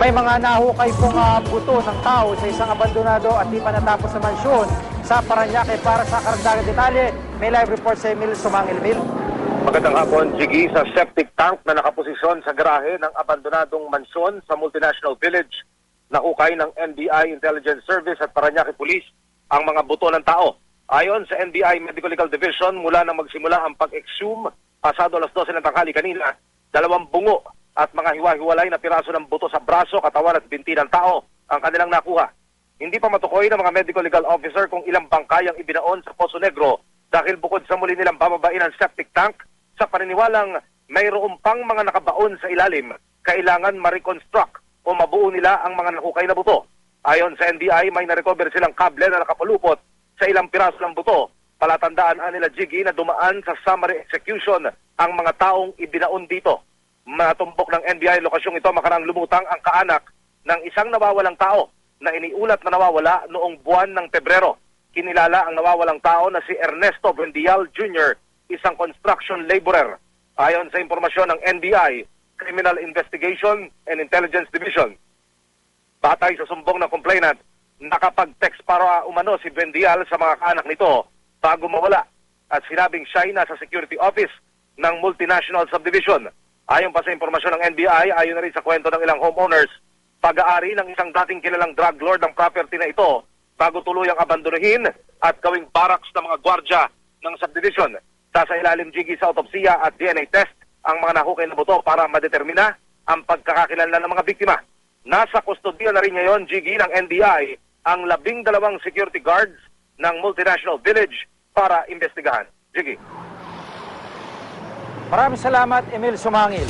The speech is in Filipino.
May mga nahukay pong buto ng tao sa isang abandonado at di pa natapos na mansyon sa Parañaque. Para sa karagdagang detalye, may live report sa Emil Sumangil. Emil. Magandang hapon, Jiggy. Sa septic tank na nakaposisyon sa garahe ng abandonadong mansyon sa Multinational Village, nahukay ng NBI Intelligence Service at Parañaque Police ang mga buto ng tao. Ayon sa NBI Medical Legal Division, mula nang magsimula ang pag-exhume pasado alas 12 ng tanghali kanina, 2 bungo at mga hiwa-hiwalay na piraso ng buto sa braso, katawan at binti ng tao ang kanilang nakuha. Hindi pa matukoy ng mga medical legal officer kung ilang bangkay ang ibinaon sa Poso Negro dahil bukod sa muli nilang bababain ang septic tank, sa paniniwalang mayroon pang mga nakabaon sa ilalim, kailangan ma-reconstruct o mabuo nila ang mga nahukay na buto. Ayon sa NBI, may na-recover silang kable na nakapalupot sa ilang piraso ng buto. Palatandaan nila, Jiggy, na dumaan sa summary execution ang mga taong ibinaon dito. Matumbok ng NBI lokasyong ito makarang lumutang ang kaanak ng isang nawawalang tao na iniulat na nawawala noong buwan ng Pebrero. Kinilala ang nawawalang tao na si Ernesto Buendial Jr., isang construction laborer. Ayon sa impormasyon ng NBI, Criminal Investigation and Intelligence Division, batay sa sumbong ng complainant, nakapag-text para umano si Buendial sa mga kaanak nito bago mawala at sinabing siya ay nasa security office ng Multinational Subdivision. Ayon pa sa impormasyon ng NBI, ayon na rin sa kwento ng ilang homeowners, pag-aari ng isang dating kilalang drug lord ng property na ito bago tuluyang abandonuhin at gawing barracks ng mga gwardya ng subdivision. Sasailalim, Jiggy, sa autopsiya at DNA test ang mga nahukay na buto para madetermina ang pagkakakilanlan ng mga biktima. Nasa kustodiya na rin ngayon, Jiggy, ng NBI ang 12 security guards ng Multinational Village para imbestigahan. Jiggy. Maraming salamat, Emil Sumangil.